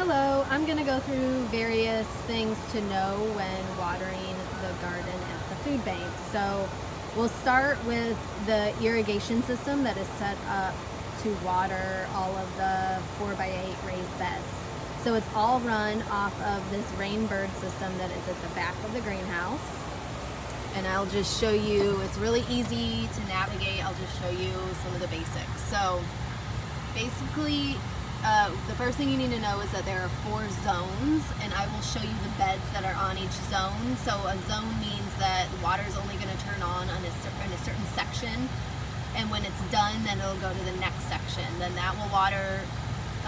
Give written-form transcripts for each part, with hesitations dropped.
Hello, I'm going to go through various things to know when watering the garden at the food bank. So we'll start with the irrigation system that is set up to water all of the 4x8 raised beds. So it's all run off of this rainbird system that is at the back of the greenhouse. And I'll just show you, it's really easy to navigate. I'll just show you some of the basics. So basically, the first thing you need to know is that there are 4 zones, and I will show you the beds that are on each zone. So a zone means that water is only going to turn on in a certain section, and when it's done, then it'll go to the next section. Then that will water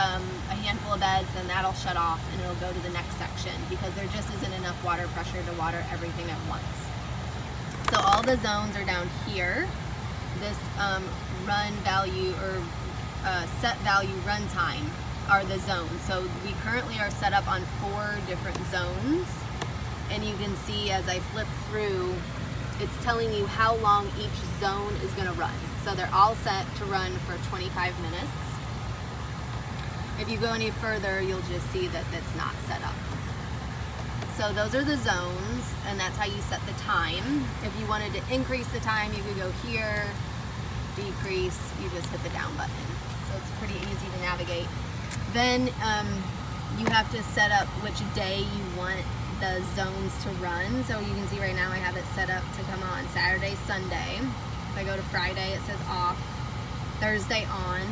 a handful of beds, then that'll shut off, and it'll go to the next section because there just isn't enough water pressure to water everything at once. So all the zones are down here. This run value or set value runtime are the zones. So we currently are set up on 4 different zones, and you can see as I flip through, it's telling you how long each zone is going to run. So they're all set to run for 25 minutes. If you go any further, you'll just see that that's not set up. So those are the zones, and that's how you set the time. If you wanted to increase the time, you could go here, decrease, you just hit the down button. So it's pretty easy to navigate. Then you have to set up which day you want the zones to run. So you can see right now I have it set up to come on Saturday, Sunday. If I go to Friday, it says off, Thursday on.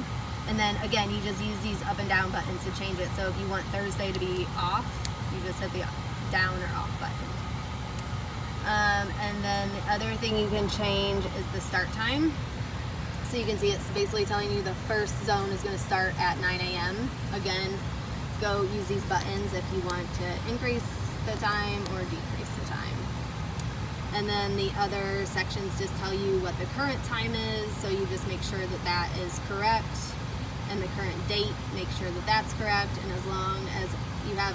And then again, you just use these up and down buttons to change it. So if you want Thursday to be off, you just hit the down or off button. And then the other thing you can change is the start time. So you can see it's basically telling you the first zone is going to start at 9 a.m. Again, go use these buttons if you want to increase the time or decrease the time. And then the other sections just tell you what the current time is, so you just make sure that that is correct, and the current date, make sure that that's correct. And as long as you have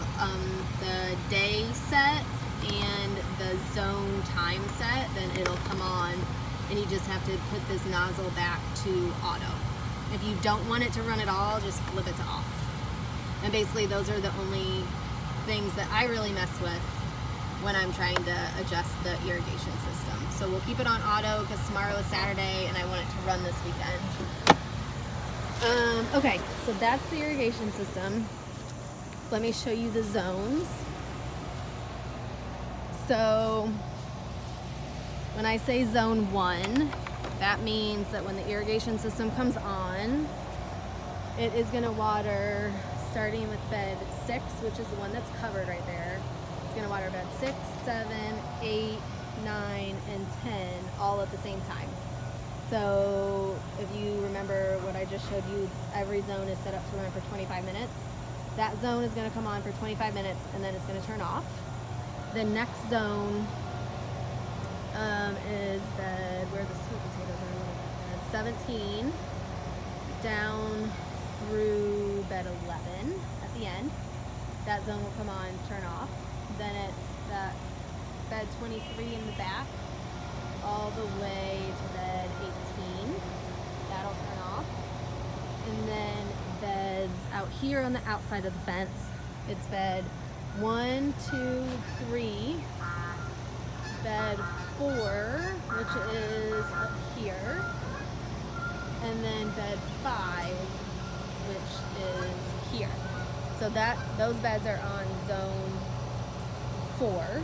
the day set and the zone time set, then it'll come on, and you just have to put this nozzle back to auto. If you don't want it to run at all, just flip it to off. And basically those are the only things that I really mess with when I'm trying to adjust the irrigation system. So we'll keep it on auto because tomorrow is Saturday and I want it to run this weekend. Okay, so that's the irrigation system. Let me show you the zones. So when I say zone 1, that means that when the irrigation system comes on, it is going to water starting with bed 6, which is the one that's covered right there. It's going to water bed 6, 7, 8, 9, and 10 all at the same time. So if you remember what I just showed you, every zone is set up to run for 25 minutes. That zone is going to come on for 25 minutes and then it's going to turn off. The next zone is bed, where the sweet potatoes are, bed 17 down through bed 11 at the end. That zone will come on, turn off. Then it's that bed 23 in the back all the way to bed 18. That'll turn off. And then beds out here on the outside of the fence, it's bed 1, 2, 3, bed 4, which is up here, and then bed 5, which is here. So those beds are on zone 4,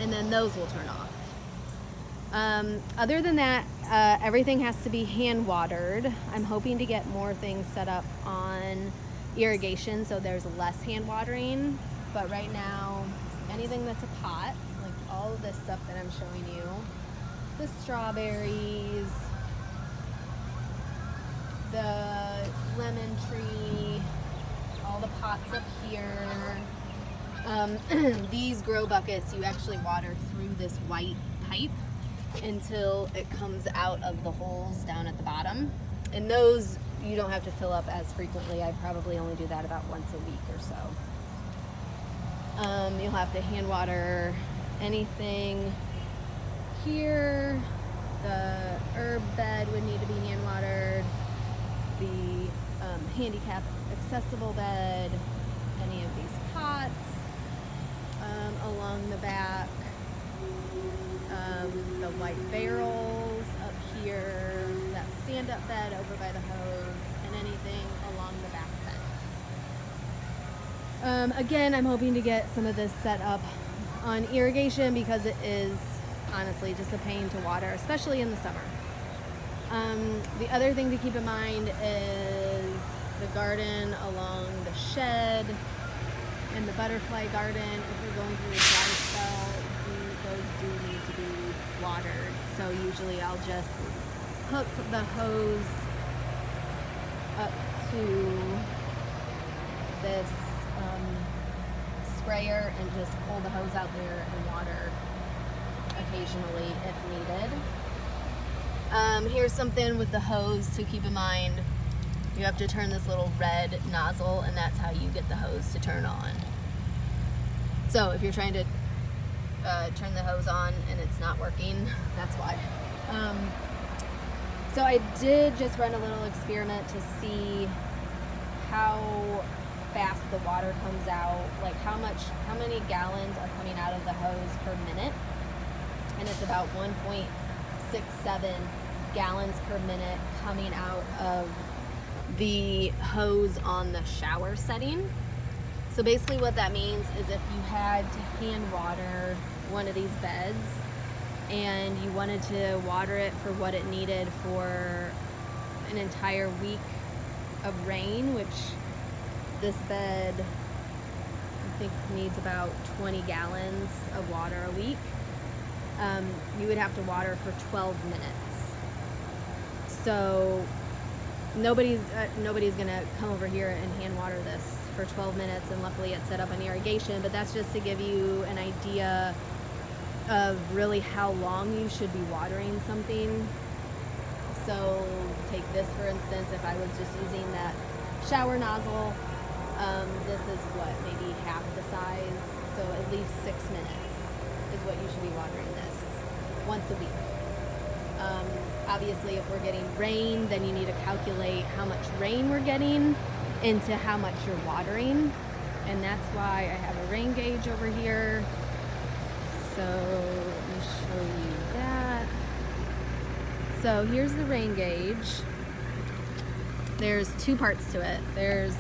and then those will turn off. Other than that, everything has to be hand watered. I'm hoping to get more things set up on irrigation so there's less hand watering, but right now anything that's a pot, like all of this stuff that I'm showing you, the strawberries, the lemon tree, all the pots up here, these grow buckets, you actually water through this white pipe until it comes out of the holes down at the bottom, and those you don't have to fill up as frequently. I probably only do that about once a week or so. You'll have to hand water anything here. The herb bed would need to be hand watered. The handicap accessible bed, any of these pots along the back, the white barrels up here, that stand-up bed over by the hose, and anything along the back fence. Again, I'm hoping to get some of this set up on irrigation because it is honestly just a pain to water, especially in the summer. The other thing to keep in mind is the garden along the shed and the butterfly garden. If we're going through a dry spell, those do need to be watered. So usually I'll just hook the hose up to this sprayer and just pull the hose out there and water occasionally if needed. Here's something with the hose to keep in mind. You have to turn this little red nozzle, and that's how you get the hose to turn on. So if you're trying to turn the hose on and it's not working, that's why. So I did just run a little experiment to see how fast the water comes out, like how many gallons are coming out of the hose per minute, and it's about 1.67 gallons per minute coming out of the hose on the shower setting. So basically what that means is if you had to hand water one of these beds and you wanted to water it for what it needed for an entire week of rain, which this bed I think needs about 20 gallons of water a week, you would have to water for 12 minutes. So nobody's gonna come over here and hand water this for 12 minutes, and luckily it's set up on irrigation, but that's just to give you an idea of really how long you should be watering something. So take this for instance, if I was just using that shower nozzle, this is what, maybe half the size, so at least 6 minutes is what you should be watering this once a week. Obviously, if we're getting rain, then you need to calculate how much rain we're getting into how much you're watering, and that's why I have a rain gauge over here. So let me show you that. So here's the rain gauge. There's two parts to it. There's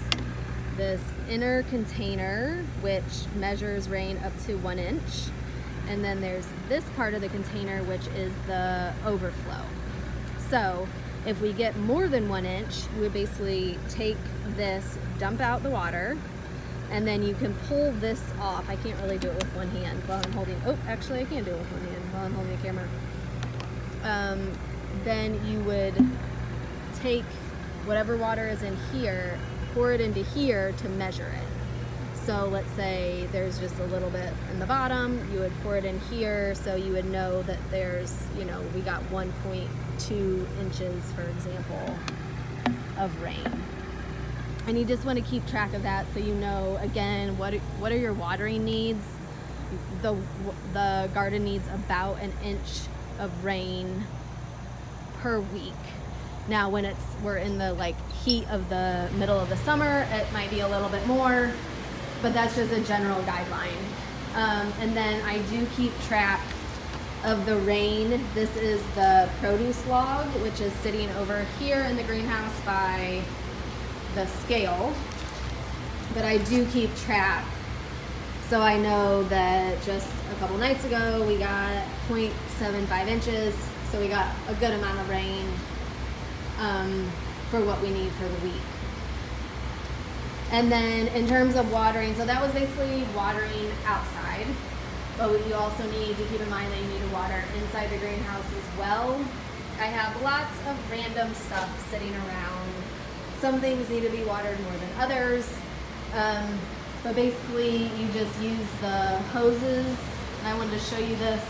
this inner container, which measures rain up to 1 inch. And then there's this part of the container, which is the overflow. So if we get more than 1 inch, we would basically take this, dump out the water, and then you can pull this off. I can't really do it with one hand while I'm holding, oh, actually I can do it with one hand while I'm holding the camera. Then you would take whatever water is in here, pour it into here to measure it. So let's say there's just a little bit in the bottom, you would pour it in here, so you would know that there's, we got 1.2 inches, for example, of rain. And you just want to keep track of that so you know, again, what are your watering needs. The garden needs about 1 inch of rain per week. Now when we're in the heat of the middle of the summer, it might be a little bit more, but that's just a general guideline. And then I do keep track of the rain. This is the produce log, which is sitting over here in the greenhouse by the scale, but I do keep track. So I know that just a couple nights ago we got 0.75 inches, so we got a good amount of rain for what we need for the week. And then in terms of watering, so that was basically watering outside, but you also need to keep in mind that you need to water inside the greenhouse as well. I have lots of random stuff sitting around. Some things need to be watered more than others, but basically you just use the hoses. I wanted to show you this.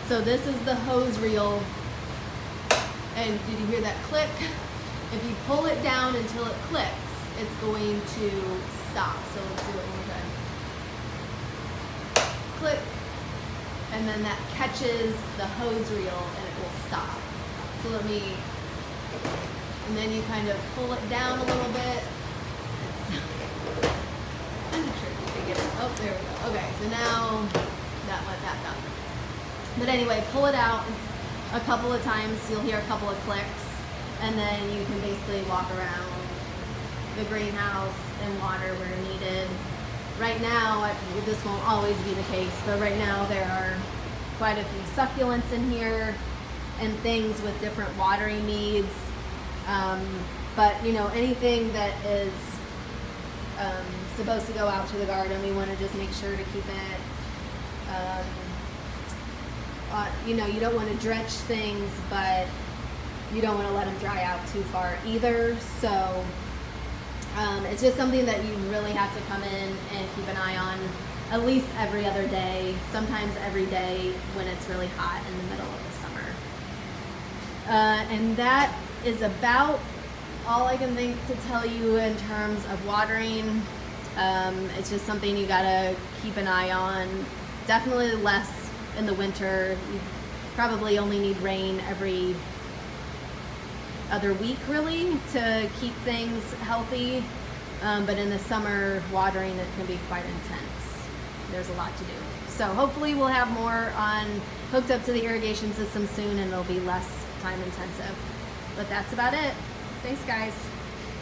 So this is the hose reel, and did you hear that click? If you pull it down until it clicks, it's going to stop. So let's do it one more time. Click, and then that catches the hose reel and it will stop. So and then you kind of pull it down a little bit. So now that went back up. But anyway, pull it out a couple of times. You'll hear a couple of clicks, and then you can basically walk around the greenhouse and water where needed. Right now, this won't always be the case, but right now there are quite a few succulents in here and things with different watering needs. But you know, anything that is supposed to go out to the garden, we want to just make sure to keep it, you know, you don't want to drench things, but you don't want to let them dry out too far either. So it's just something that you really have to come in and keep an eye on at least every other day, sometimes every day when it's really hot in the middle of the summer. And that is about all I can think to tell you in terms of watering. It's just something you gotta keep an eye on. Definitely less in the winter. You probably only need rain every other week really to keep things healthy. But in the summer, watering it can be quite intense. There's a lot to do. So hopefully we'll have more on hooked up to the irrigation system soon, and it'll be less time intensive. But that's about it. Thanks guys.